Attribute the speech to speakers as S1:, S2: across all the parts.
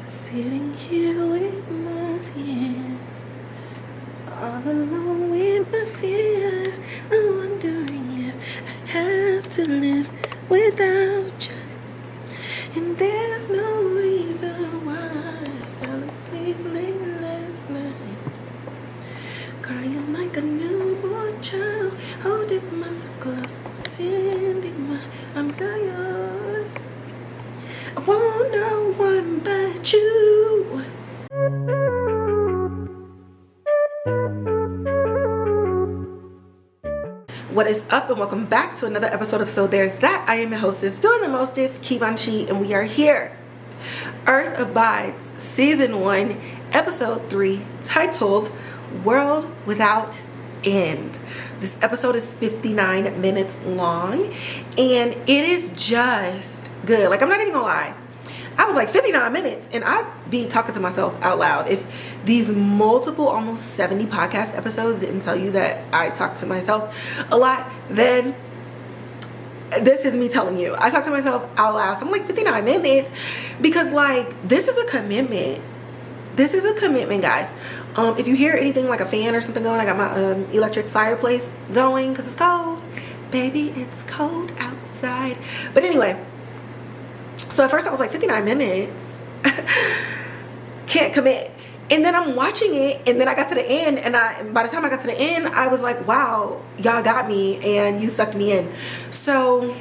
S1: Sitting here with my fears, all alone with my fears. I'm wondering if I have to live without you. And there's no reason why I fell asleep late last night, crying like a newborn child, holding myself close, pretending my arms are yours. I want no one but you. What is up, and welcome back to another episode of So There's That. I am your hostess, doing the mostest, Kivanchi, and we are here. Earth Abides, Season 1, Episode 3, titled World Without End. This episode is 59 minutes long, and it is just good. Like, I'm not even gonna lie. I was like 59 minutes, and I'd be talking to myself out loud. If these multiple, almost 70 podcast episodes didn't tell you that I talk to myself a lot, then this is me telling you. I talk to myself out loud. So I'm like 59 minutes because, like, this is a commitment. This is a commitment, guys. If you hear anything like a fan or something going, I got my electric fireplace going because it's cold. Baby, it's cold outside. But anyway, so at first I was like 59 minutes. Can't commit. And then I'm watching it, and then I got to the end, and by the time I got to the end, I was like, wow, y'all got me and you sucked me in. So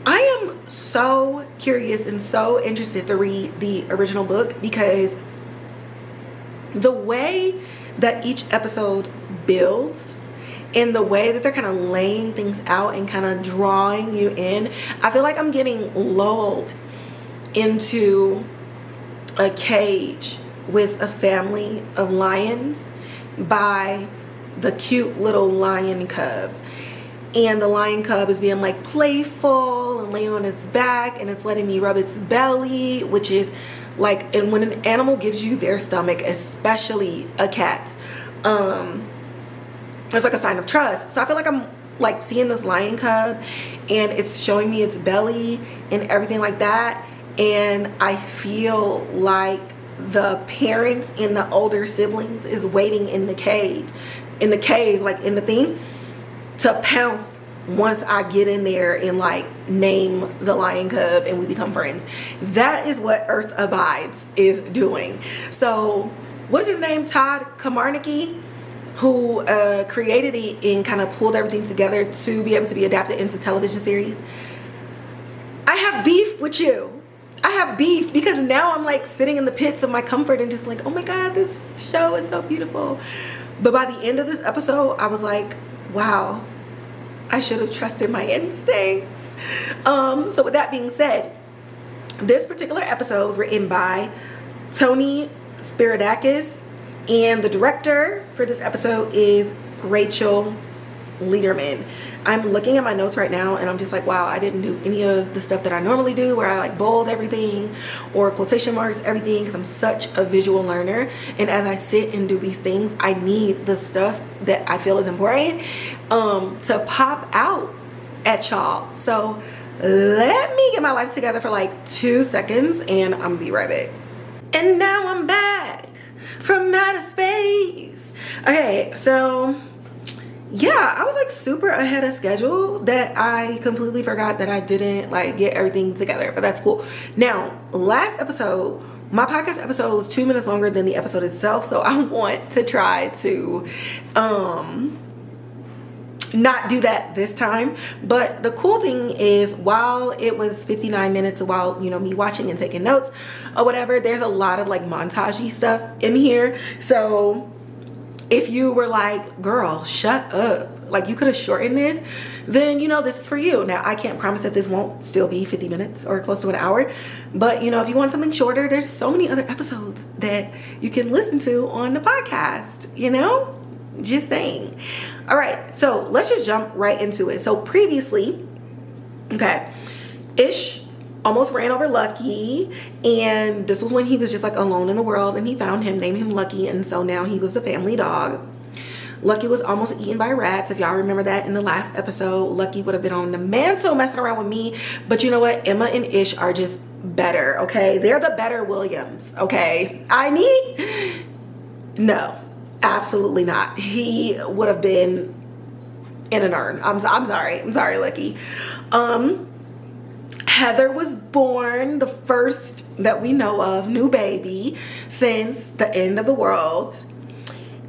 S1: I am so curious and so interested to read the original book, because the way that each episode builds and the way that they're kind of laying things out and kind of drawing you in, I feel like I'm getting lulled into a cage with a family of lions by the cute little lion cub. And the lion cub is being like playful and laying on its back, and it's letting me rub its belly, which is like, and when an animal gives you their stomach, especially a cat, it's like a sign of trust. So I feel like I'm like seeing this lion cub, and it's showing me its belly and everything like that. And I feel like the parents and the older siblings is waiting in the cave, like in the thing, to pounce once I get in there and like name the lion cub and we become friends. That is what Earth Abides is doing. So what is his name? Todd Komarnicki, who created it and kind of pulled everything together to be able to be adapted into television series. I have beef with you. I have beef because now I'm like sitting in the pits of my comfort and just like, oh my God, this show is so beautiful. But by the end of this episode, I was like, wow, I should have trusted my instincts. So with that being said, this particular episode was written by Tony Spiridakis, and the director for this episode is Rachel Leiterman. I'm looking at my notes right now, and I'm just like, wow, I didn't do any of the stuff that I normally do, where I like bold everything or quotation marks everything, because I'm such a visual learner. And as I sit and do these things, I need the stuff that I feel is important to pop out at y'all. So let me get my life together for like 2 seconds, and I'm gonna be right back. And now I'm back from outer space. Okay, so yeah, I was like super ahead of schedule that I completely forgot that I didn't like get everything together, but that's cool. Now, last episode, my podcast episode was 2 minutes longer than the episode itself, so I want to try to not do that this time. But the cool thing is, while it was 59 minutes, while, you know, me watching and taking notes or whatever, there's a lot of like montagey stuff in here. So if you were like, girl, shut up, like you could have shortened this, then, you know, this is for you. Now, I can't promise that this won't still be 50 minutes or close to an hour, but, you know, if you want something shorter, there's so many other episodes that you can listen to on the podcast, you know, just saying. All right, so let's just jump right into it. So previously, okay, Ish almost ran over Lucky, and this was when he was just like alone in the world, and he found him, named him Lucky, and so now he was the family dog. Lucky was almost eaten by rats. If y'all remember that in the last episode, Lucky would have been on the mantle messing around with me. But you know what? Emma and Ish are just better, okay? They're the better Williams, okay? I mean, no, absolutely not. He would have been in an urn. I'm sorry, Lucky. Heather was born, the first that we know of, new baby, since the end of the world.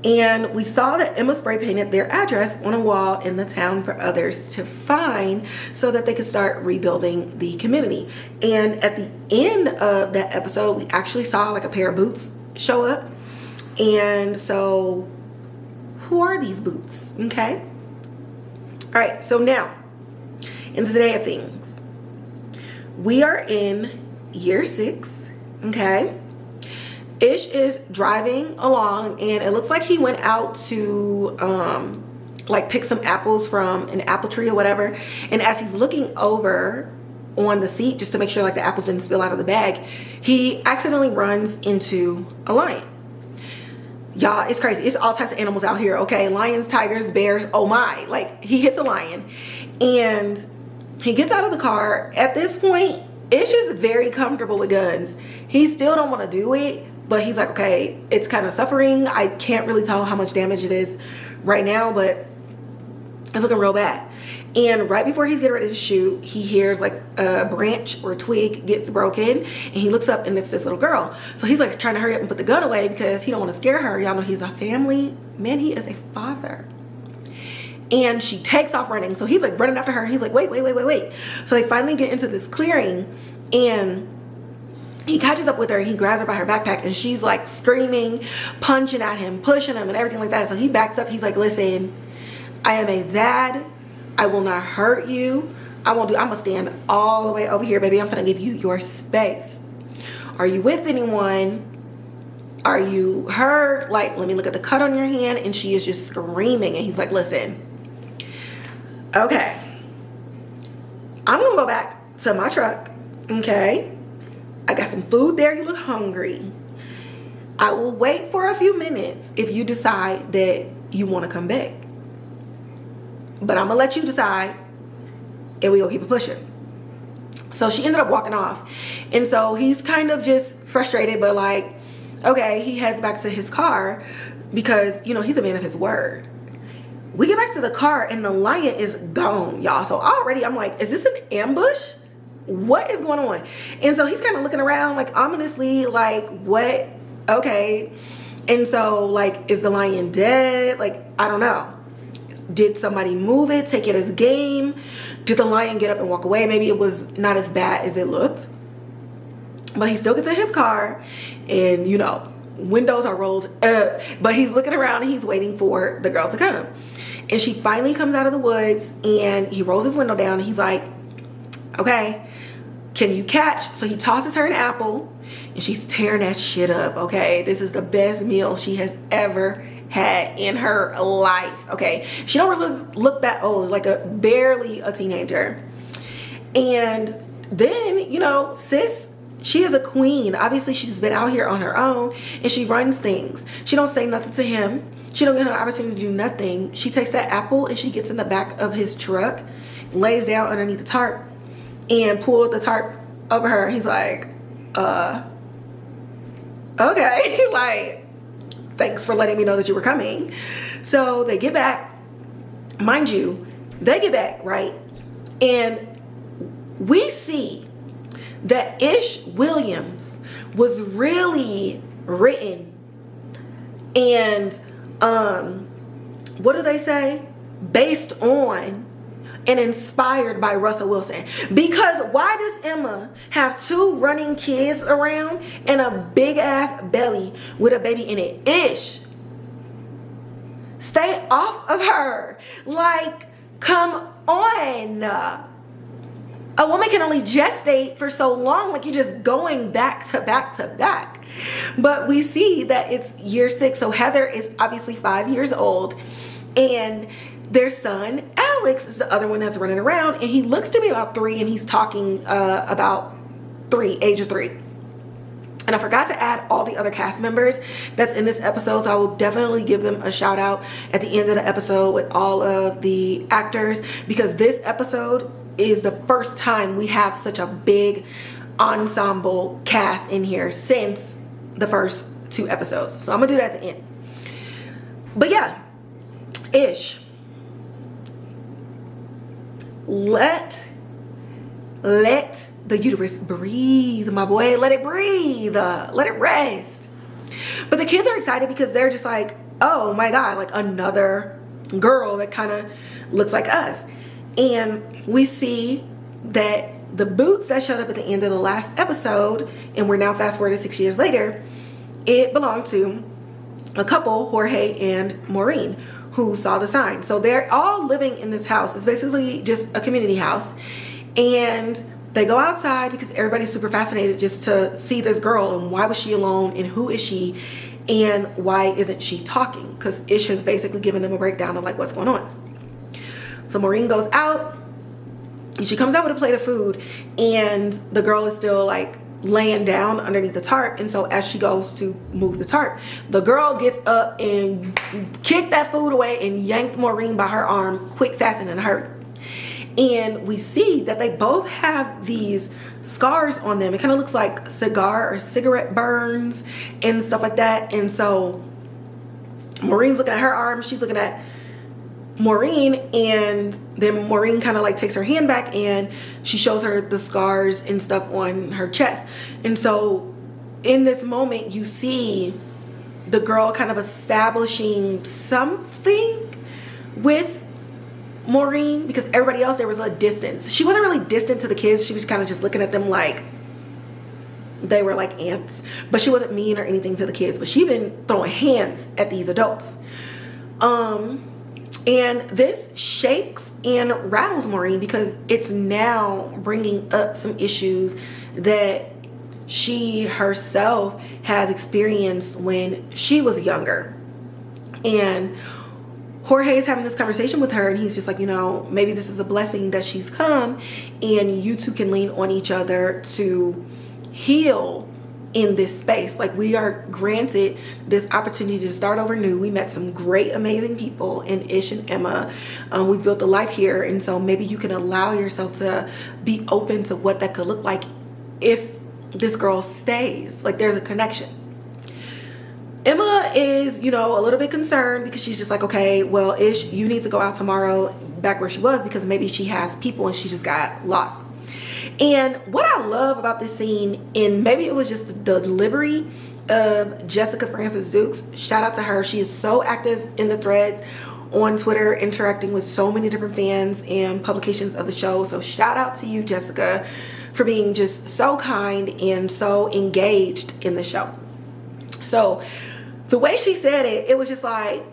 S1: And we saw that Emma spray painted their address on a wall in the town for others to find so that they could start rebuilding the community. And at the end of that episode, we actually saw like a pair of boots show up. And so, who are these boots? Okay. All right. So now, in the day of things, we are in year 6. Okay. Ish is driving along, and it looks like he went out to like pick some apples from an apple tree or whatever. And as he's looking over on the seat just to make sure like the apples didn't spill out of the bag, he accidentally runs into a lion. Y'all, it's crazy. It's all types of animals out here, okay? Lions, tigers, bears, oh my. Like, he hits a lion and he gets out of the car. At this point, Ish is very comfortable with guns. He still don't want to do it, but he's like, okay, it's kind of suffering. I can't really tell how much damage it is right now, but it's looking real bad. And right before he's getting ready to shoot, he hears like a branch or a twig gets broken, and he looks up and it's this little girl. So he's like trying to hurry up and put the gun away because he don't want to scare her. Y'all know he's a family man. He is a father. And she takes off running. So he's like running after her. He's like, wait. So they finally get into this clearing, and he catches up with her and he grabs her by her backpack, and she's like screaming, punching at him, pushing him and everything like that. So he backs up. He's like, listen, I am a dad. I will not hurt you. I'm gonna stand all the way over here, baby. I'm gonna give you your space. Are you with anyone? Are you hurt? Like, let me look at the cut on your hand. And she is just screaming. And he's like, listen, okay, I'm gonna go back to my truck. Okay, I got some food there. You look hungry. I will wait for a few minutes if you decide that you want to come back. But I'm gonna let you decide, and we gonna keep it pushing. So she ended up walking off. And so he's kind of just frustrated, but like, okay, he heads back to his car because, you know, he's a man of his word. We get back to the car and the lion is gone, y'all. So already I'm like, is this an ambush? What is going on? And so he's kind of looking around like ominously, like, what? Okay. And so like, is the lion dead? Like, I don't know. Did somebody move it, take it as game? Did the lion get up and walk away? Maybe it was not as bad as it looked. But he still gets in his car, and, you know, windows are rolled up. But he's looking around and he's waiting for the girl to come. And she finally comes out of the woods, and he rolls his window down, and he's like, okay, can you catch? So he tosses her an apple, and she's tearing that shit up, okay? This is the best meal she has ever had in her life, okay? She don't really look that old, like barely a teenager. And then, you know, sis, she is a queen. Obviously, she's been out here on her own, and she runs things. She don't say nothing to him. She don't get an opportunity to do nothing. She takes that apple and she gets in the back of his truck, lays down underneath the tarp, and pulls the tarp over her. He's like, okay, like, thanks for letting me know that you were coming. So they get back. Mind you, they get back, right? And we see that Ish Williams was really written and, what do they say? Based on and inspired by Russell Wilson. Because why does Emma have 2 running kids around and a big ass belly with a baby in it? Ish, stay off of her. Like, come on. A woman can only gestate for so long. Like, you're just going back to back to back. But we see that it's year 6. So Heather is obviously 5 years old, and their son Alex is the other one that's running around, and he looks to be about 3, and he's talking about 3, age of 3. And I forgot to add all the other cast members that's in this episode, so I will definitely give them a shout out at the end of the episode with all of the actors, because this episode is the first time we have such a big ensemble cast in here since the first 2 episodes. So I'm gonna do that at the end. But yeah, Ish. Let the uterus breathe, my boy. Let it breathe. Let it rest. But the kids are excited because they're just like, oh my God, like another girl that kind of looks like us. And we see that the boots that showed up at the end of the last episode, and we're now fast forwarded 6 years later, it belonged to a couple, Jorge and Maurine, who saw the sign. So they're all living in this house. It's basically just a community house. And they go outside because everybody's super fascinated just to see this girl and why was she alone and who is she and why isn't she talking? Because Ish has basically given them a breakdown of like what's going on. So Maurine goes out and she comes out with a plate of food and the girl is still like laying down underneath the tarp. And so as she goes to move the tarp, the girl gets up and kicked that food away and yanked Maurine by her arm quick, fast, and in a hurry. And we see that they both have these scars on them. It kind of looks like cigar or cigarette burns and stuff like that. And so Maurine's looking at her arm, she's looking at Maurine, and then Maurine kind of like takes her hand back and she shows her the scars and stuff on her chest. And so in this moment you see the girl kind of establishing something with Maurine, because everybody else, there was a distance. She wasn't really distant to the kids. She was kind of just looking at them like they were like ants, but she wasn't mean or anything to the kids, but she'd been throwing hands at these adults. And this shakes and rattles Maurine because it's now bringing up some issues that she herself has experienced when she was younger. And Jorge is having this conversation with her and he's just like, you know, maybe this is a blessing that she's come and you two can lean on each other to heal in this space. Like, we are granted this opportunity to start over new. We met some great, amazing people in Ish and Emma. We built a life here. And so maybe you can allow yourself to be open to what that could look like if this girl stays. Like, there's a connection. Emma is, you know, a little bit concerned because she's just like, okay, well, Ish, you need to go out tomorrow back where she was because maybe she has people and she just got lost. And what I love about this scene, and maybe it was just the delivery of Jessica Francis Dukes, shout out to her. She is so active in the threads on Twitter, interacting with so many different fans and publications of the show. So shout out to you, Jessica, for being just so kind and so engaged in the show. So the way she said it, it was just like,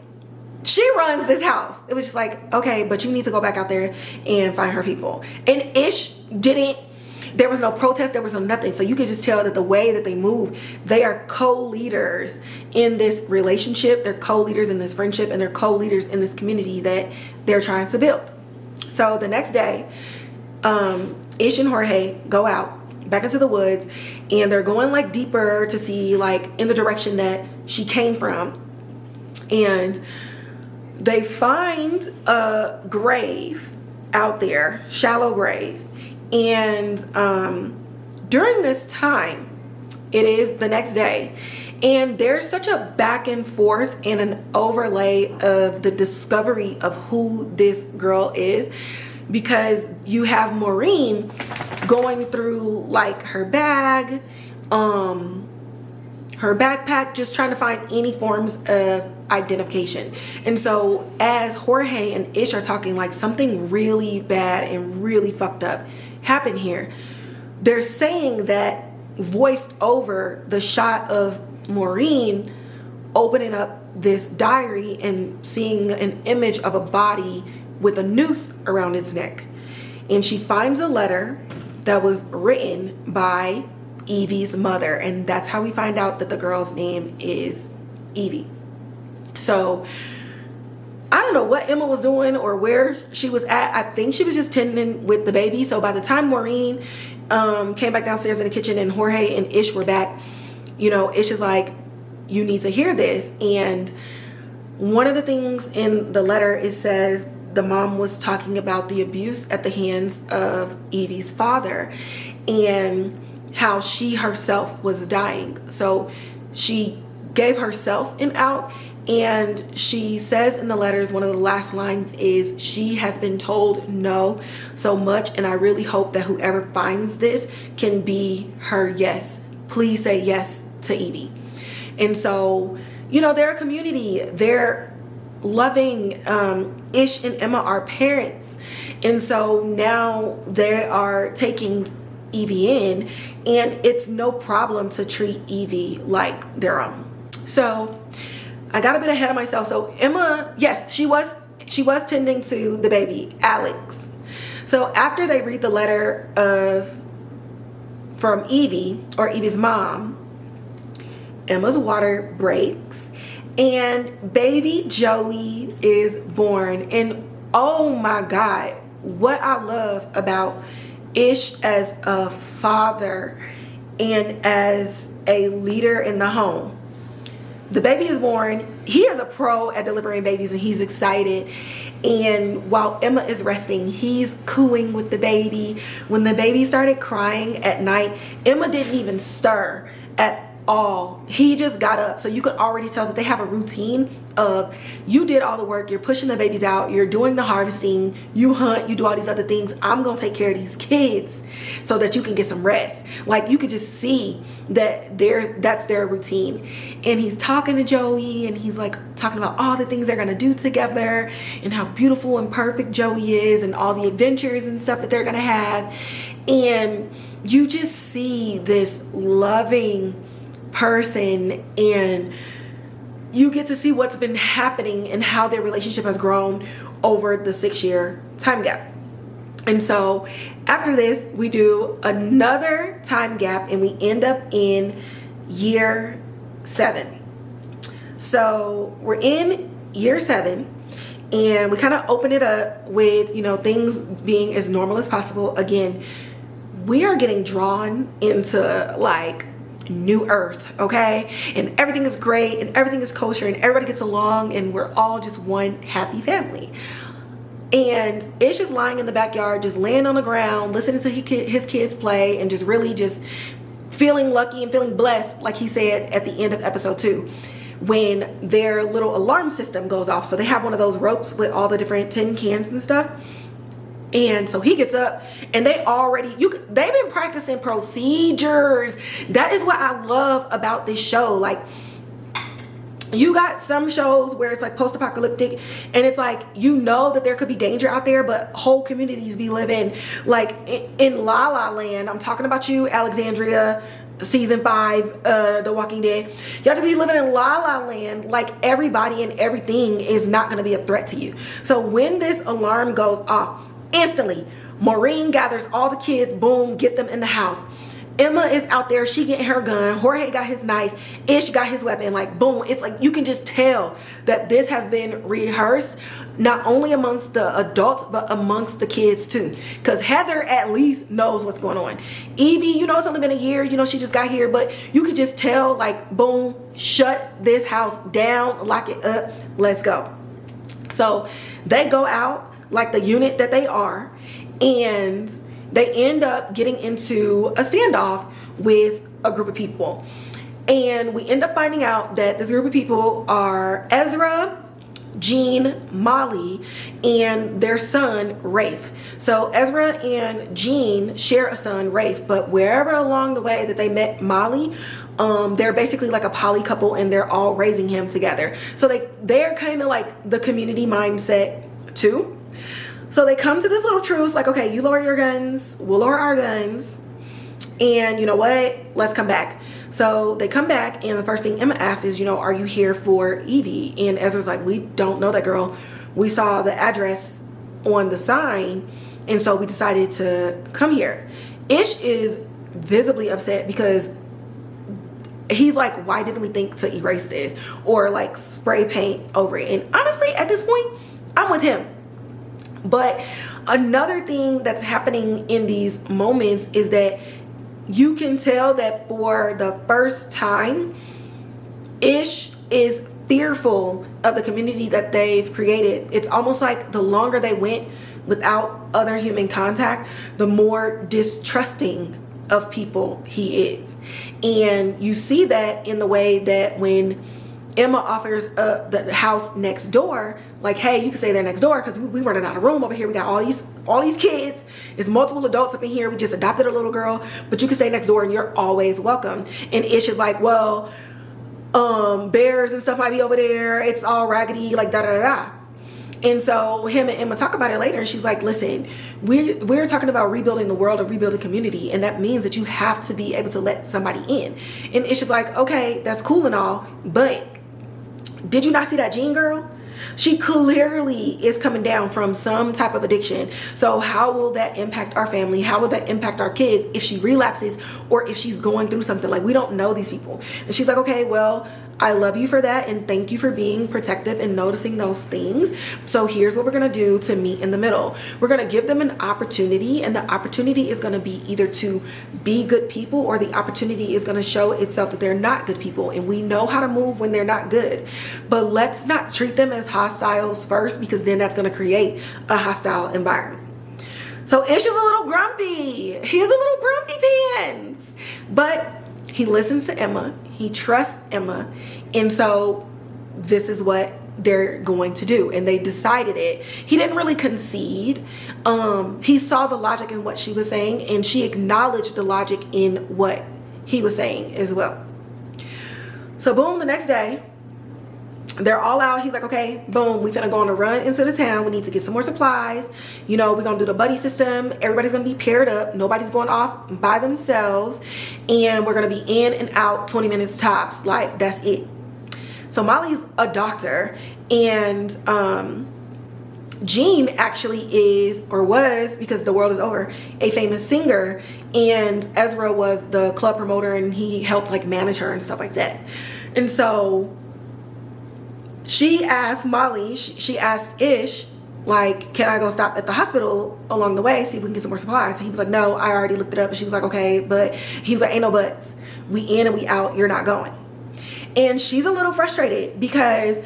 S1: she runs this house. It was just like, okay, but you need to go back out there and find her people. And Ish didn't, there was no protest, there was no nothing. So you could just tell that the way that they move, they are co-leaders in this relationship. They're co-leaders in this friendship, and they're co-leaders in this community that they're trying to build. So the next day, Ish and Jorge go out back into the woods, and they're going like deeper to see like in the direction that she came from. And they find a grave out there, shallow grave. And during this time, it is the next day, and there's such a back and forth and an overlay of the discovery of who this girl is, because you have Maurine going through like her bag, her backpack, just trying to find any forms of identification. And so as Jorge and Ish are talking, like something really bad and really fucked up happened here, they're saying that voiced over the shot of Maurine opening up this diary and seeing an image of a body with a noose around its neck. And she finds a letter that was written by Evie's mother, and that's how we find out that the girl's name is Evie. So I don't know what Emma was doing or where she was at. I think she was just tending with the baby. So by the time Maurine came back downstairs in the kitchen and Jorge and Ish were back, you know, Ish is like, you need to hear this. And one of the things in the letter, it says the mom was talking about the abuse at the hands of Evie's father. And how she herself was dying. So she gave herself an out, and she says in the letters, one of the last lines is, she has been told no so much, and I really hope that whoever finds this can be her yes. Please say yes to Evie. And so, you know, they're a community. They're loving. Ish and Emma are parents. And so now they are taking Evie in, and it's no problem to treat Evie like their own. So I got a bit ahead of myself. So Emma, yes, she was tending to the baby, Alex. So after they read the letter from Evie, or Evie's mom, Emma's water breaks and baby Joey is born. And oh my God, what I love about Ish as a father and as a leader in the home. The baby is born. He is a pro at delivering babies, and he's excited. And while Emma is resting, he's cooing with the baby. When the baby started crying at night, Emma didn't even stir at all. He just got up. So you could already tell that they have a routine of, you did all the work, you're pushing the babies out, you're doing the harvesting, you hunt, you do all these other things. I'm gonna take care of these kids so that you can get some rest. Like, you could just see that that's their routine. And he's talking to Joey, and he's like talking about all the things they're gonna do together, and how beautiful and perfect Joey is, and all the adventures and stuff that they're gonna have. And you just see this loving person, and you get to see what's been happening and how their relationship has grown over the 6-year time gap. And so after this, we do another time gap, and we end up in year 7. So we're in year 7, and we kind of open it up with, you know, things being as normal as possible. Again, we are getting drawn into like new earth, okay? And everything is great, and everything is kosher, and everybody gets along, and we're all just one happy family. And Ish is lying in the backyard, just laying on the ground, listening to his kids play, and just really just feeling lucky and feeling blessed, like he said at the end of episode 2, when their little alarm system goes off. So they have one of those ropes with all the different tin cans and stuff. And so he gets up, and they've been practicing procedures. That is what I love about this show. Like, you got some shows where it's like post-apocalyptic, and it's like, you know that there could be danger out there, but whole communities be living like in La La Land. I'm talking about you, Alexandria, season 5, The Walking Dead. You have to be living in La La Land, like everybody and everything is not going to be a threat to you. So when this alarm goes off, instantly Maurine gathers all the kids, boom, get them in the house. Emma is out there, she getting her gun, Jorge got his knife, Ish got his weapon, like boom. It's like you can just tell that this has been rehearsed, not only amongst the adults but amongst the kids too, because Heather at least knows what's going on. Evie, you know, it's only been a year, you know, she just got here, but you could just tell, like boom, shut this house down, lock it up, let's go. So they go out like the unit that they are, and they end up getting into a standoff with a group of people. And we end up finding out that this group of people are Ezra, Jean, Molly, and their son, Rafe. So Ezra and Jean share a son, Rafe, but wherever along the way that they met Molly, they're basically like a poly couple, and they're all raising him together. So they're kind of like the community mindset too. So they come to this little truce, like, okay, you lower your guns, we'll lower our guns, and you know what, let's come back. So they come back, and the first thing Emma asks is, you know, are you here for Evie? And Ezra's like, we don't know that girl. We saw the address on the sign, and so we decided to come here. Ish is visibly upset because he's like, why didn't we think to erase this or like spray paint over it? And honestly, at this point, I'm with him. But another thing that's happening in these moments is that you can tell that for the first time, Ish is fearful of the community that they've created. It's almost like the longer they went without other human contact, the more distrusting of people he is. And you see that in the way that when Emma offers the house next door, like, hey, you can stay there next door because we running out of room over here. We got all these kids. There's multiple adults up in here. We just adopted a little girl, but you can stay next door and you're always welcome. And Ish is like, well, bears and stuff might be over there. It's all raggedy, like da da da da. And so him and Emma talk about it later, and she's like, listen, we're talking about rebuilding the world and rebuilding community, and that means that you have to be able to let somebody in. And Ish is like, okay, that's cool and all, but did you not see that Jean girl? She clearly is coming down from some type of addiction. So how will that impact our family? How will that impact our kids if she relapses or if she's going through something? Like, we don't know these people. And she's like, okay, well, I love you for that, and thank you for being protective and noticing those things. So here's what we're gonna do to meet in the middle. We're gonna give them an opportunity, and the opportunity is gonna be either to be good people, or the opportunity is gonna show itself that they're not good people, and we know how to move when they're not good. But let's not treat them as hostiles first, because then that's gonna create a hostile environment. So Ish is a little grumpy. He's a little grumpy pants, but he listens to Emma. He trusts Emma. And so this is what they're going to do. And they decided it. He didn't really concede. He saw the logic in what she was saying, and she acknowledged the logic in what he was saying as well. So boom, the next day, they're all out. He's like, okay, boom, we finna go on a run into the town. We need to get some more supplies. You know, we're gonna do the buddy system. Everybody's gonna be paired up. Nobody's going off by themselves. And we're gonna be in and out 20 minutes tops. Like, that's it. So Molly's a doctor, and Jean actually is, or was, because the world is over, a famous singer. And Ezra was the club promoter, and he helped like manage her and stuff like that. And so she asked Molly, she asked Ish, like, can I go stop at the hospital along the way, see if we can get some more supplies? And he was like, no, I already looked it up. And she was like, okay, but he was like, ain't no buts. We in and we out, you're not going. And she's a little frustrated because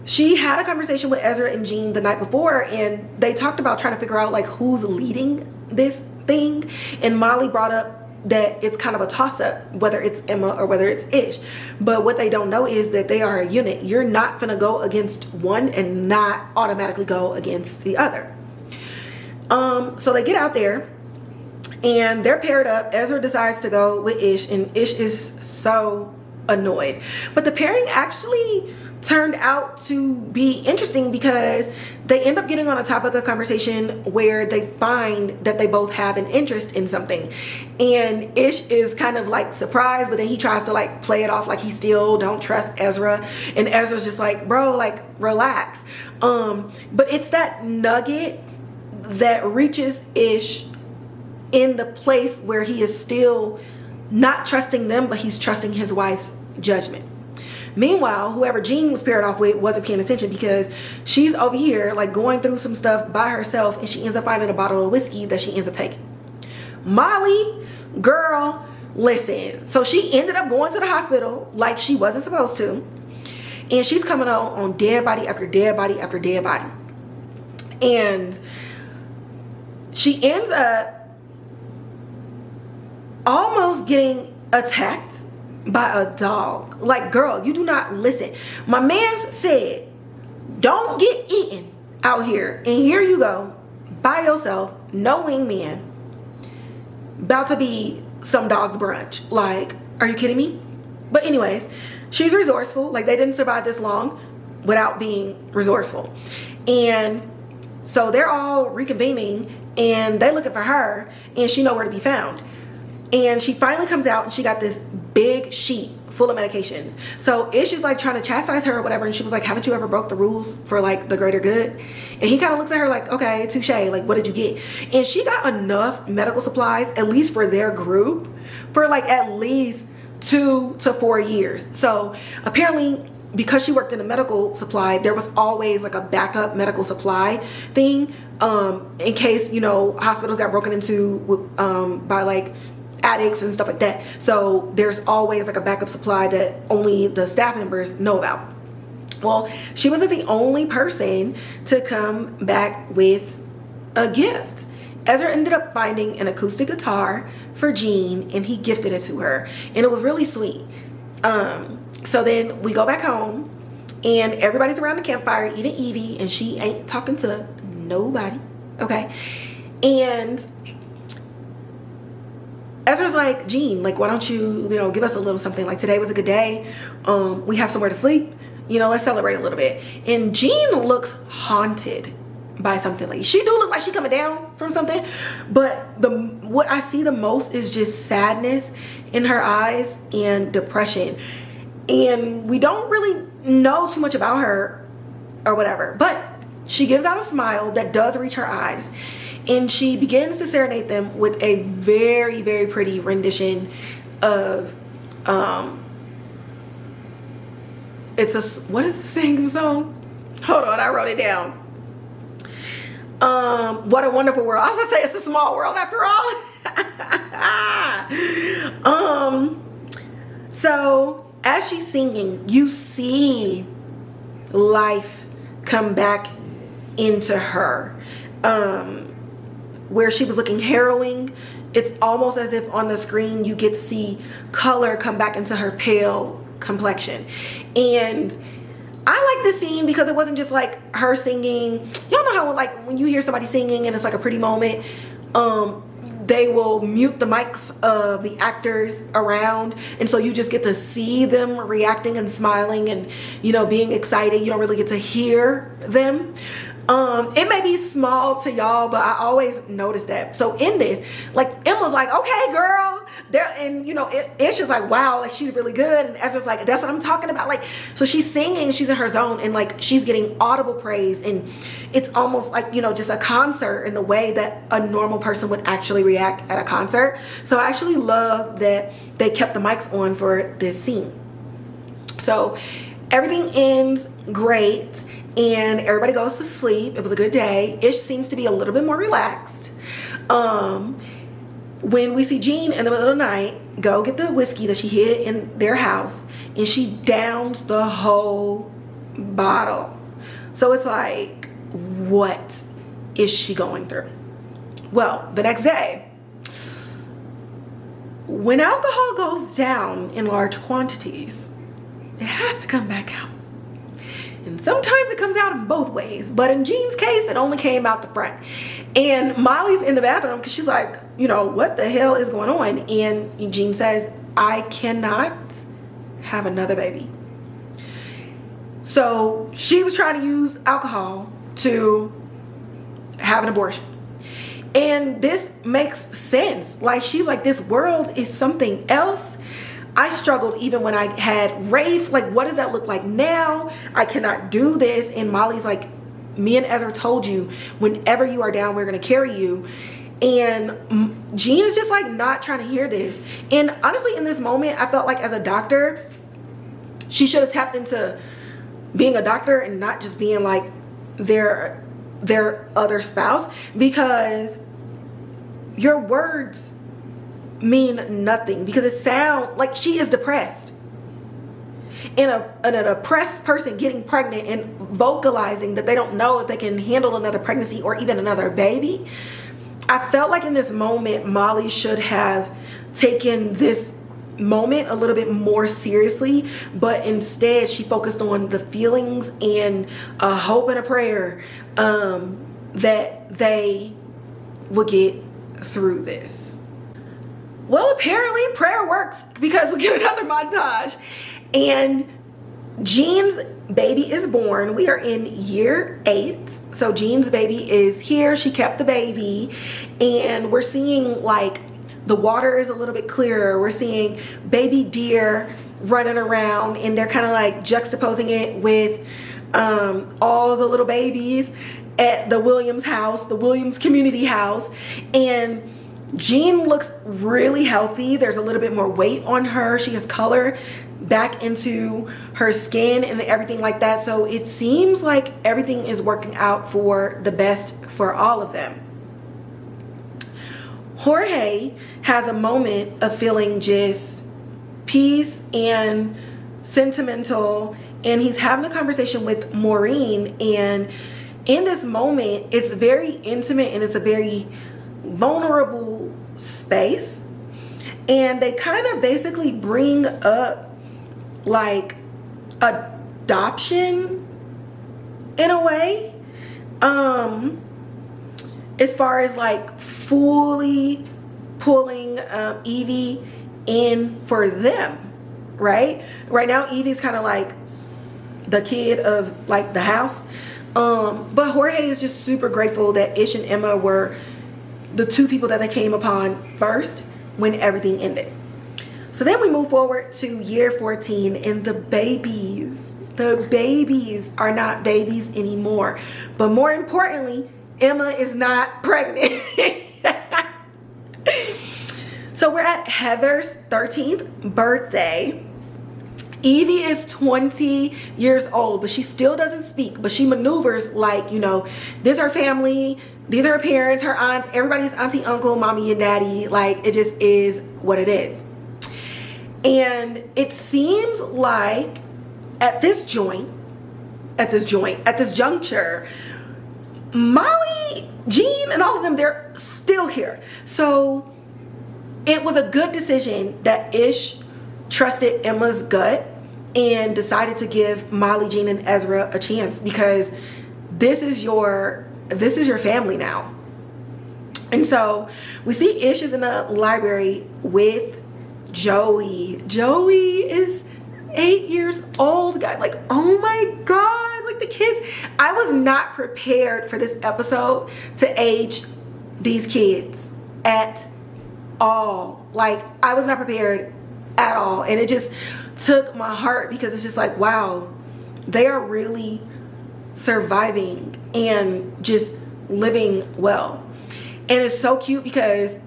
S1: she had a conversation with Ezra and Jean the night before, and they talked about trying to figure out like who's leading this thing. And Molly brought up that it's kind of a toss-up whether it's Emma or whether it's Ish, but what they don't know is that they are a unit. You're not gonna go against one and not automatically go against the other. So they get out there and they're paired up. Ezra decides to go with Ish, and Ish is so annoyed, but the pairing actually turned out to be interesting because they end up getting on a topic of conversation where they find that they both have an interest in something, and Ish is kind of like surprised, but then he tries to like play it off like he still don't trust Ezra, and Ezra's just like, bro, like relax. But it's that nugget that reaches Ish in the place where he is still not trusting them, but he's trusting his wife's judgment. Meanwhile, whoever Jean was paired off with wasn't paying attention because she's over here like going through some stuff by herself, and she ends up finding a bottle of whiskey that she ends up taking. Molly, girl, listen. So she ended up going to the hospital like she wasn't supposed to, and she's coming on dead body after dead body after dead body. And she ends up almost getting attacked by a dog. Like, girl, you do not listen. My man said, don't get eaten out here. And here you go, by yourself, no wingman, about to be some dog's brunch. Like, are you kidding me? But anyways, she's resourceful. Like, they didn't survive this long without being resourceful. And so they're all reconvening, and they looking for her, and she nowhere to be found. And she finally comes out, and she got this big sheet full of medications. So Ish is like trying to chastise her or whatever, and she was like, haven't you ever broke the rules for like the greater good? And he kind of looks at her like, okay, touche, like what did you get? And she got enough medical supplies, at least for their group, for like at least 2 to 4 years. So apparently, because she worked in a medical supply, there was always like a backup medical supply thing, in case, you know, hospitals got broken into by like addicts and stuff like that. So there's always like a backup supply that only the staff members know about. Well, she wasn't the only person to come back with a gift. Ezra ended up finding an acoustic guitar for Jean, and he gifted it to her, and it was really sweet. So then we go back home, and everybody's around the campfire eating Evie, and she ain't talking to nobody, okay? And Ezra's like, Jean, like, why don't you give us a little something? Like, today was a good day. We have somewhere to sleep. Let's celebrate a little bit. And Jean looks haunted by something. Like, she do look like she coming down from something, but what I see the most is just sadness in her eyes and depression. And we don't really know too much about her or whatever, but she gives out a smile that does reach her eyes, and she begins to serenade them with a very, very pretty rendition of what is the singing song? Hold on, I wrote it down. What a Wonderful World. I was gonna say It's a Small World after all. So as she's singing, you see life come back into her. Where she was looking harrowing, it's almost as if on the screen you get to see color come back into her pale complexion. And I like this scene because it wasn't just like her singing. Y'all know how like when you hear somebody singing and it's like a pretty moment, they will mute the mics of the actors around, and so you just get to see them reacting and smiling and being excited. You don't really get to hear them. It may be small to y'all, but I always notice that. So in this, like, Emma's like, okay, girl, there, and it's just like, wow, like, she's really good. And Ezra's like, that's what I'm talking about. Like, so she's singing, she's in her zone, and like, she's getting audible praise, and it's almost like, just a concert in the way that a normal person would actually react at a concert. So I actually love that they kept the mics on for this scene. So everything ends great, and everybody goes to sleep. It was a good day. Ish seems to be a little bit more relaxed. When we see Jean in the middle of the night go get the whiskey that she hid in their house, and she downs the whole bottle. So it's like, what is she going through? Well, the next day, when alcohol goes down in large quantities, it has to come back out. And sometimes it comes out in both ways, but in Jean's case, it only came out the front. And Molly's in the bathroom because she's like, what the hell is going on? And Jean says, I cannot have another baby. So she was trying to use alcohol to have an abortion. And this makes sense. Like, she's like, this world is something else. I struggled even when I had Rafe. Like, what does that look like now? I cannot do this. And Molly's like, me and Ezra told you, whenever you are down, we're going to carry you. And Jean is just like not trying to hear this. And honestly, in this moment, I felt like as a doctor, she should have tapped into being a doctor and not just being like their other spouse, because your words mean nothing, because it sounds like she is depressed. And a depressed person getting pregnant and vocalizing that they don't know if they can handle another pregnancy or even another baby. I felt like in this moment, Molly should have taken this moment a little bit more seriously, but instead she focused on the feelings and a hope and a prayer that they would get through this. Well, apparently prayer works, because we get another montage, and Jean's baby is born. We are in year 8. So Jean's baby is here. She kept the baby, and we're seeing like the water is a little bit clearer. We're seeing baby deer running around, and they're kind of like juxtaposing it with all the little babies at the Williams house, the Williams community house. And Jean looks really healthy. There's a little bit more weight on her. She has color back into her skin and everything like that. So it seems like everything is working out for the best for all of them. Jorge has a moment of feeling just peace and sentimental, and he's having a conversation with Maurine, and in this moment it's very intimate and it's a very vulnerable space, and they kind of basically bring up like adoption in a way, as far as like fully pulling Evie in for them, right now Evie's kind of like the kid of like the house, but Jorge is just super grateful that Ish and Emma were the two people that they came upon first when everything ended. So then we move forward to year 14, and the babies are not babies anymore. But more importantly, Emma is not pregnant. So we're at Heather's 13th birthday. Evie is 20 years old, but she still doesn't speak, but she maneuvers like, you know, this is her family, these are her parents, her aunts, everybody's auntie, uncle, mommy, and daddy. Like, it just is what it is. And it seems like at this juncture, Molly, Jean, and all of them, they're still here. So it was a good decision that Ish trusted Emma's gut and decided to give Molly, Jean, and Ezra a chance, because this is your family now. And so we see Ish is in the library with Joey. Joey is 8 years old, guys. Like, oh my god, like the kids. I was not prepared for this episode to age these kids at all. Like, I was not prepared at all, and it just took my heart, because it's just like, wow, they are really surviving and just living well. And it's so cute because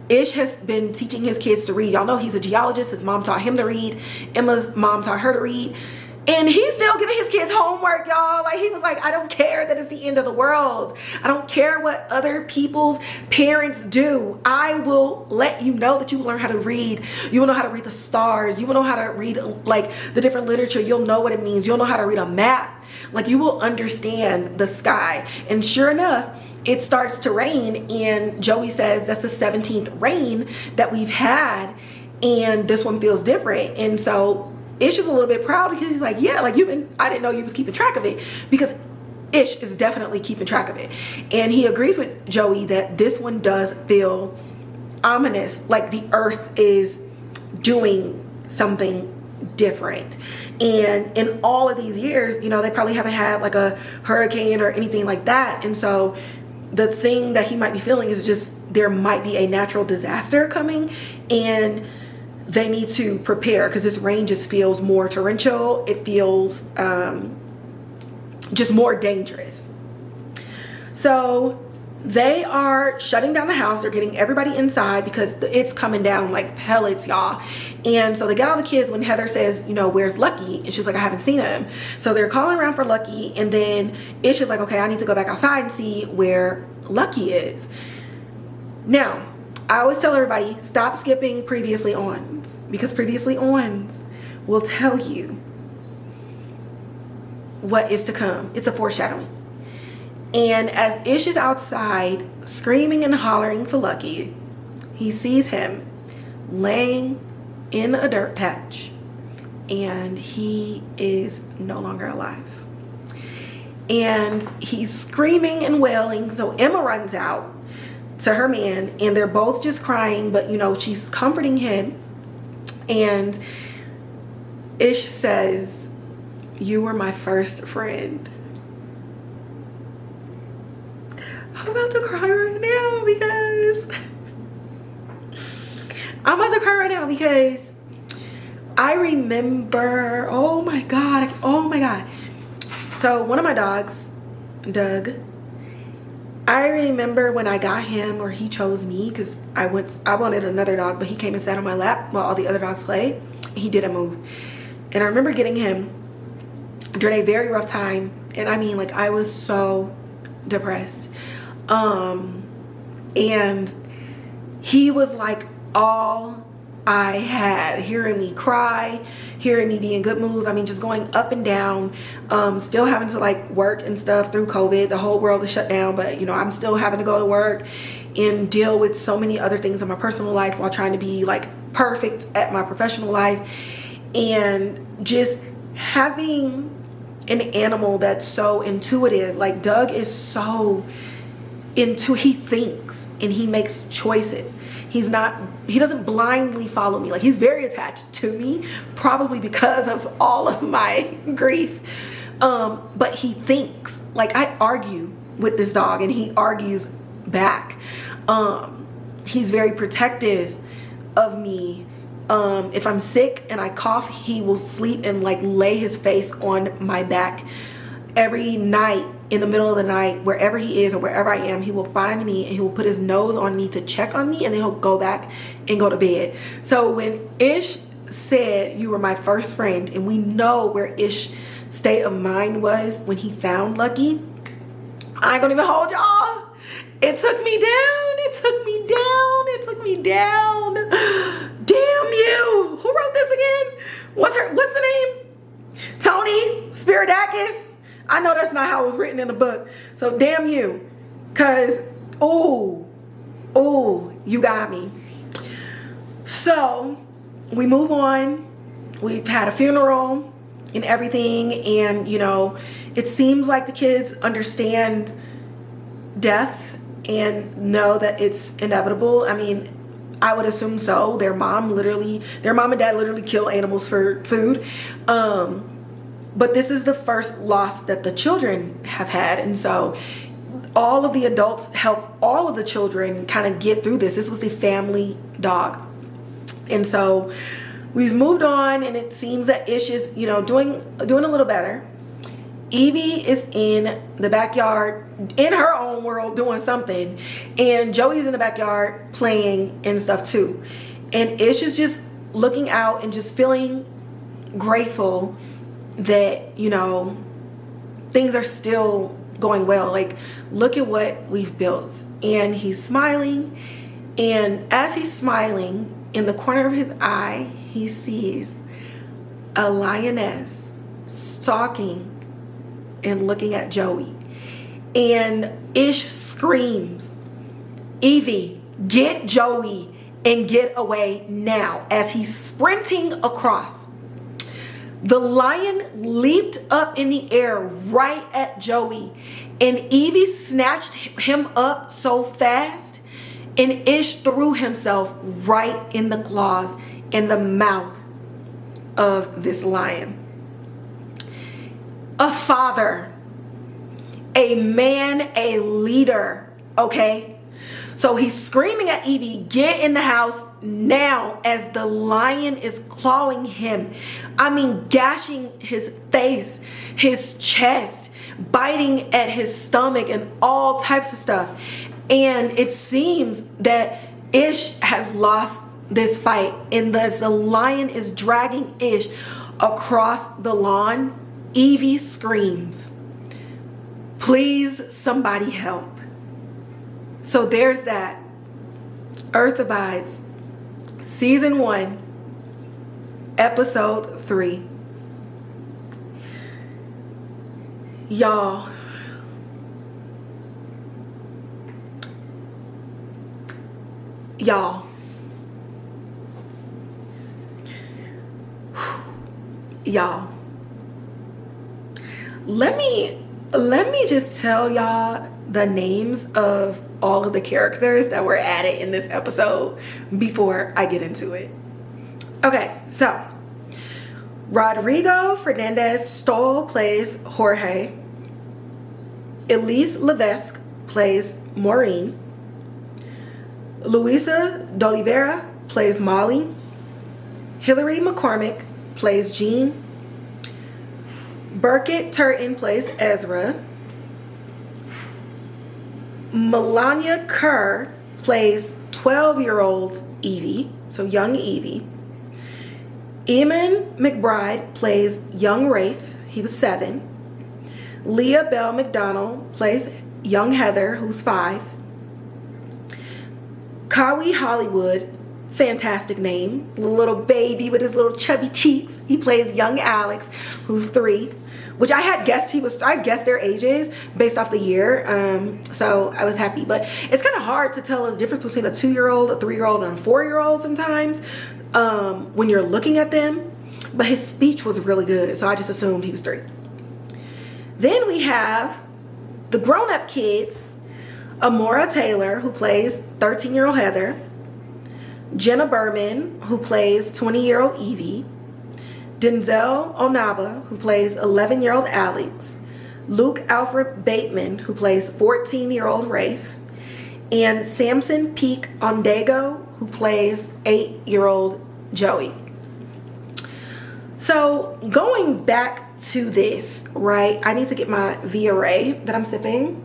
S1: Ish has been teaching his kids to read. Y'all know he's a geologist. His mom taught him to read. Emma's mom taught her to read. And he's still giving his kids homework, y'all. Like, he was like, I don't care that it's the end of the world. I don't care what other people's parents do. I will let you know that you will learn how to read. You will know how to read the stars. You will know how to read like the different literature. You'll know what it means. You'll know how to read a map. Like, you will understand the sky. And sure enough, it starts to rain, and Joey says that's the 17th rain that we've had, and this one feels different. And so Ish is a little bit proud, because he's like, yeah, like I didn't know you was keeping track of it, because Ish is definitely keeping track of it. And he agrees with Joey that this one does feel ominous, like the earth is doing something different. And in all of these years, you know, they probably haven't had like a hurricane or anything like that. And so the thing that he might be feeling is just there might be a natural disaster coming, and they need to prepare, because this rain just feels more torrential. It feels just more dangerous. So they are shutting down the house. They're getting everybody inside because it's coming down like pellets, y'all. And so they get all the kids when Heather says, you know, where's Lucky? And she's like, I haven't seen him. So they're calling around for Lucky. And then Ish is like, okay, I need to go back outside and see where Lucky is. Now, I always tell everybody, stop skipping previously ons, because previously ons will tell you what is to come. It's a foreshadowing. And as Ish is outside screaming and hollering for Lucky, he sees him laying in a dirt patch, and he is no longer alive. And he's screaming and wailing. So Emma runs out to her man, and they're both just crying, but you know, she's comforting him. And Ish says, you were my first friend. I'm about to cry right now, because I remember, oh my god. So one of my dogs, Doug, I remember when I got him, or he chose me, because I wanted another dog, but he came and sat on my lap while all the other dogs played. He didn't move. And I remember getting him during a very rough time, and I mean, like, I was so depressed. And he was like all I had, hearing me cry, hearing me be in good moods. I mean, just going up and down, still having to like work and stuff through COVID. The whole world is shut down, but you know, I'm still having to go to work. and deal with so many other things in my personal life while trying to be like perfect at my professional life. And just having an animal that's so intuitive, like Doug is so he thinks and he makes choices. He doesn't blindly follow me. Like, he's very attached to me, probably because of all of my grief. But he thinks. Like, I argue with this dog and he argues back. He's very protective of me. If I'm sick and I cough, he will sleep and like lay his face on my back. Every night, in the middle of the night, wherever he is or wherever I am, he will find me and he will put his nose on me to check on me, and then he'll go back and go to bed. So when Ish said you were my first friend, and we know where Ish's state of mind was when he found Lucky, I ain't gonna even hold y'all. It took me down. It took me down. It took me down. Damn you. Who wrote this again? What's the name? Tony Spiridakis. I know that's not how it was written in the book. So damn you. Cause, ooh, you got me. So we move on. We've had a funeral and everything. And, you know, it seems like the kids understand death and know that it's inevitable. I mean, I would assume so. Their mom and dad literally kill animals for food. But this is the first loss that the children have had. And so all of the adults help all of the children kind of get through this. This was the family dog. And so we've moved on, and it seems that Ish is, you know, doing a little better. Evie is in the backyard in her own world doing something. And Joey's in the backyard playing and stuff too. And Ish is just looking out and just feeling grateful that, you know, things are still going well. Like, look at what we've built. And he's smiling, and as he's smiling, in the corner of his eye, he sees a lioness stalking and looking at Joey. And Ish screams, "Evie, get Joey and get away now," as he's sprinting across. The lion leaped up in the air right at Joey, and Evie snatched him up so fast, and Ish threw himself right in the claws and the mouth of this lion. A father, a man, a leader, okay? So he's screaming at Evie, "Get in the house now," as the lion is clawing him. I mean, gashing his face, his chest, biting at his stomach and all types of stuff. And it seems that Ish has lost this fight, and as the lion is dragging Ish across the lawn, Evie screams, "Please, somebody help." So there's that. Earth Abides, Season 1, Episode 3. Y'all, let me just tell y'all the names of all of the characters that were added in this episode before I get into it. Okay, so Rodrigo Fernandez-Stoll plays Jorge. Elyse Levesque plays Maurine. Luisa d'Oliveira plays Molly. Hilary McCormack plays Jean. Birkett Turton plays Ezra. Milania Kerr plays 12-year-old Evie, so young Evie. Eamon McBride plays young Rafe, he was 7. Leah Bell McDonald plays young Heather, who's 5. Kawi Hollywood, fantastic name, little baby with his little chubby cheeks, he plays young Alex, who's 3. which I had guessed I guessed their ages based off the year. So I was happy, but it's kind of hard to tell the difference between a 2-year-old, a 3-year-old, and a 4-year-old sometimes when you're looking at them. But his speech was really good, so I just assumed he was 3. Then we have the grown-up kids, Amora Taylor, who plays 13-year-old Heather, Jenna Berman, who plays 20-year-old Evie, Denzel Onaba, who plays 11-year-old Alex, Luke Alfred Bateman, who plays 14-year-old Rafe, and Samson Peak Ondego, who plays 8-year-old Joey. So going back to this, right, I need to get my V-Array that I'm sipping.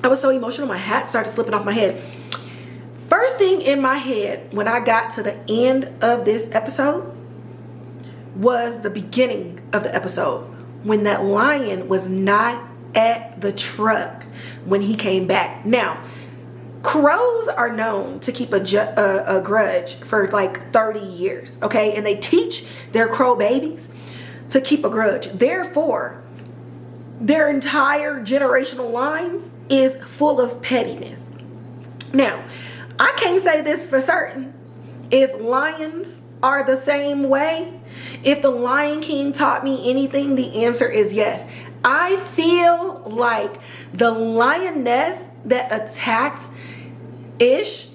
S1: I was so emotional, my hat started slipping off my head. First thing in my head when I got to the end of this episode was the beginning of the episode, when that lion was not at the truck when he came back. Now, crows are known to keep a grudge for like 30 years, okay? And they teach their crow babies to keep a grudge. Therefore, their entire generational lines is full of pettiness. Now, I can't say this for certain. If lions are the same way, if the Lion King taught me anything, the answer is yes. I feel like the lioness that attacked Ish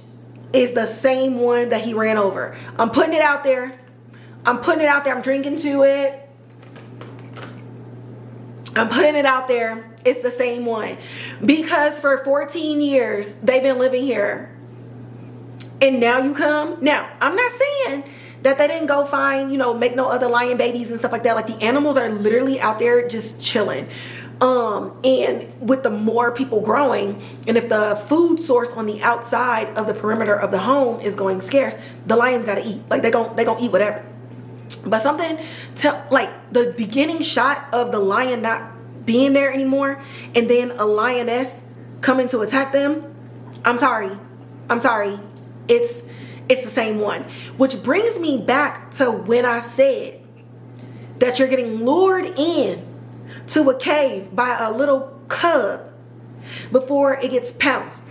S1: is the same one that he ran over. I'm putting it out there. I'm drinking to it. I'm putting it out there. It's the same one. Because for 14 years, they've been living here. And now you come. Now, I'm not saying that they didn't go find, make no other lion babies and stuff like that. Like, the animals are literally out there just chilling. And with the more people growing, and if the food source on the outside of the perimeter of the home is going scarce, the lions got to eat. Like, they gon' eat whatever. But something to, like, the beginning shot of the lion not being there anymore, and then a lioness coming to attack them, I'm sorry. It's the same one. Which brings me back to when I said that you're getting lured in to a cave by a little cub before it gets pounced.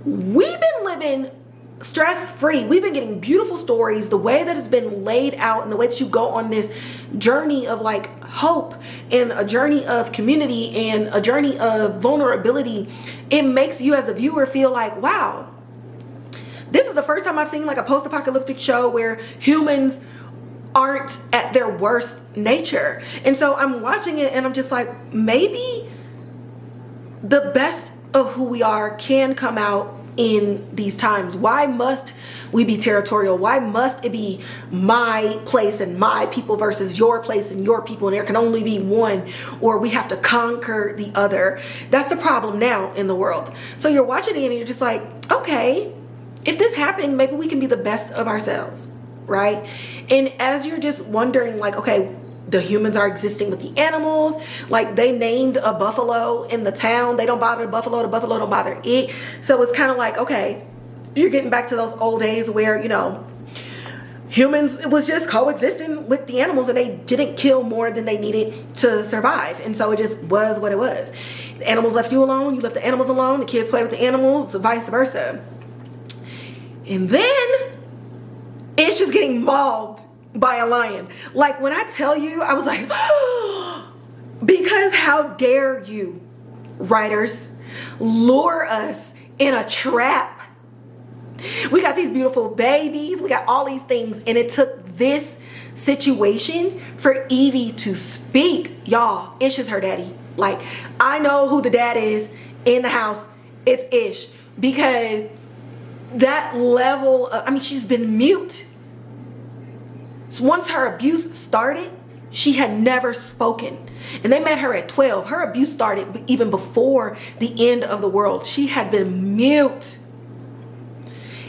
S1: We've been living stress-free. We've been getting beautiful stories, the way that it's been laid out and the way that you go on this journey of like hope and a journey of community and a journey of vulnerability. It makes you as a viewer feel like, wow, this is the first time I've seen like a post-apocalyptic show where humans aren't at their worst nature. And so I'm watching it and I'm just like, maybe the best of who we are can come out in these times. Why must we be territorial? Why must it be my place and my people versus your place and your people, and there can only be one, or we have to conquer the other? That's the problem now in the world. So you're watching it and you're just like, okay, if this happened, maybe we can be the best of ourselves, right? And as you're just wondering, like, okay, the humans are existing with the animals. Like, they named a buffalo in the town. They don't bother the buffalo don't bother it. So it's kind of like, okay, you're getting back to those old days where, humans, it was just coexisting with the animals and they didn't kill more than they needed to survive. And so it just was what it was. The animals left you alone. You left the animals alone. The kids play with the animals, vice versa. And then Ish is getting mauled by a lion. Like, when I tell you, I was like, because how dare you, writers, lure us in a trap? We got these beautiful babies, we got all these things, and it took this situation for Evie to speak. Y'all, Ish is her daddy. Like, I know who the dad is in the house. It's Ish. Because that level of, she's been mute. So once her abuse started, she had never spoken. And they met her at 12. Her abuse started even before the end of the world. She had been mute.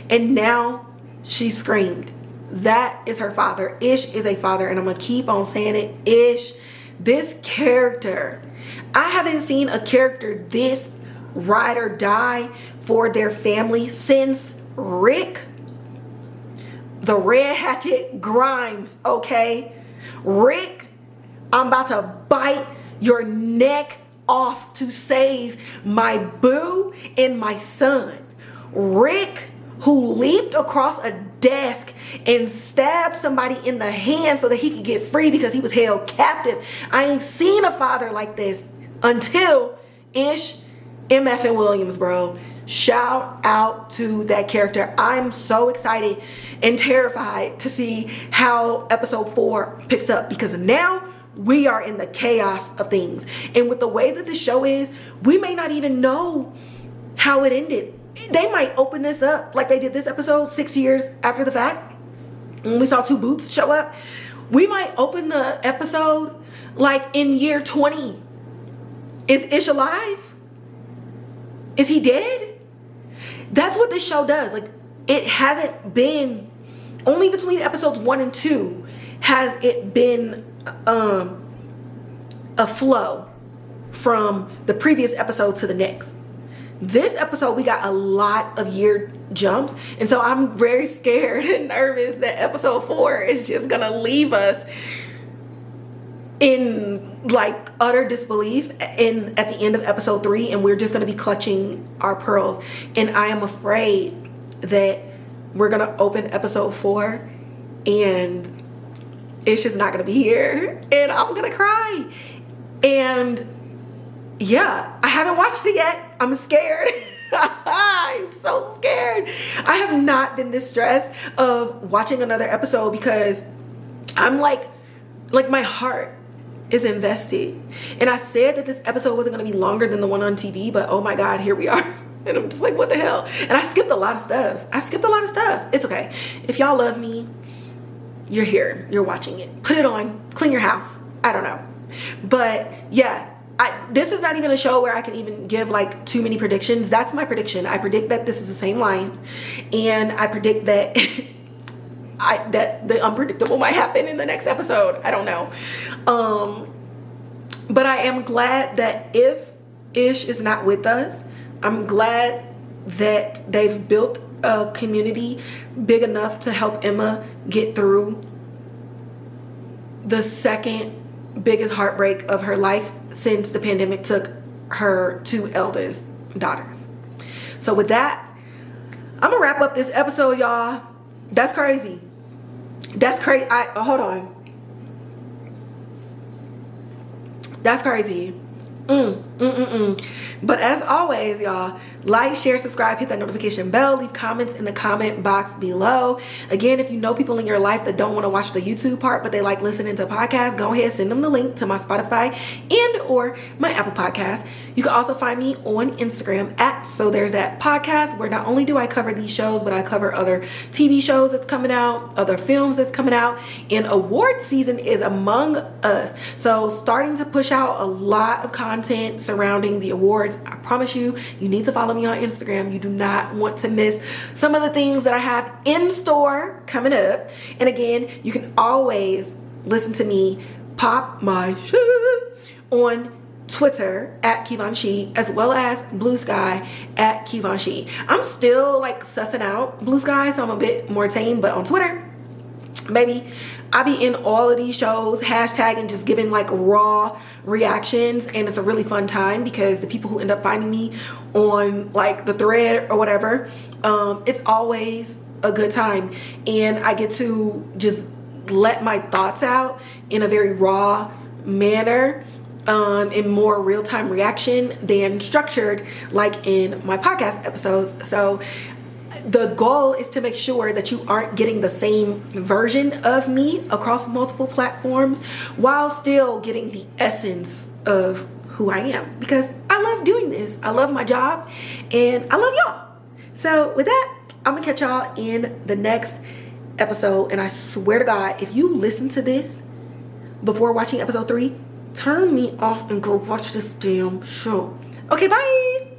S1: And now she screamed. That is her father. Ish is a father. And I'm going to keep on saying it. Ish, this character. I haven't seen a character this ride or die for their family since Rick, the Red Hatchet Grimes, okay? Rick I'm about to bite your neck off to save my boo and my son. Rick, who leaped across a desk and stabbed somebody in the hand so that he could get free because he was held captive. I ain't seen a father like this until Ish, MF, and Williams, bro. Shout out to that character. I'm so excited and terrified to see how episode 4 picks up, because now we are in the chaos of things. And with the way that the show is, we may not even know how it ended. They might open this up like they did this episode 6 years after the fact. When we saw 2 boots show up, we might open the episode like in year 20. Is Ish alive? Is he dead? That's what this show does. Like, it hasn't been, only between episodes 1 and 2 has it been a flow from the previous episode to the next. This episode, we got a lot of year jumps, and so I'm very scared and nervous that episode 4 is just gonna leave us in like utter disbelief at the end of episode 3, and we're just gonna be clutching our pearls. And I am afraid that we're gonna open episode 4 and it's just not gonna be here, and I'm gonna cry. And yeah, I haven't watched it yet. I'm scared. I'm so scared. I have not been this stressed of watching another episode, because I'm like my heart is invested. And I said that this episode wasn't going to be longer than the one on TV, but oh my God, here we are. And I'm just like, what the hell? And I skipped a lot of stuff. It's okay. If y'all love me, you're here. You're watching it. Put it on. Clean your house. I don't know. But yeah, this is not even a show where I can even give like too many predictions. That's my prediction. I predict that this is the same line, and I predict that that the unpredictable might happen in the next episode. I don't know. But I am glad that if Ish is not with us, I'm glad that they've built a community big enough to help Emma get through the second biggest heartbreak of her life since the pandemic took her 2 eldest daughters. So with that, I'm gonna wrap up this episode, y'all. That's crazy. That's crazy. Hold on. That's crazy. But as always, y'all, like, share, subscribe, hit that notification bell, leave comments in the comment box below. Again, if you know people in your life that don't want to watch the YouTube part, but they like listening to podcasts, go ahead, send them the link to my Spotify and or my Apple Podcast. You can also find me on Instagram at So There's That Podcast, where not only do I cover these shows, but I cover other TV shows that's coming out, other films that's coming out, and award season is among us. So starting to push out a lot of content surrounding the awards. I promise you, you need to follow me on Instagram. You do not want to miss some of the things that I have in store coming up. And again, you can always listen to me pop my shit on Twitter at Kivonshi, as well as Blue Sky at Kivonshi. I'm still like sussing out Blue Sky, so I'm a bit more tame, but on Twitter, baby, I be in all of these shows, hashtagging, just giving like raw reactions, and it's a really fun time because the people who end up finding me on like the thread or whatever, it's always a good time, and I get to just let my thoughts out in a very raw manner, in more real-time reaction than structured like in my podcast episodes. So the goal is to make sure that you aren't getting the same version of me across multiple platforms while still getting the essence of who I am, because I love doing this. I love my job and I love y'all. So with that, I'm gonna catch y'all in the next episode. And I swear to God, if you listen to this before watching episode 3, turn me off and go watch this damn show. Okay, bye.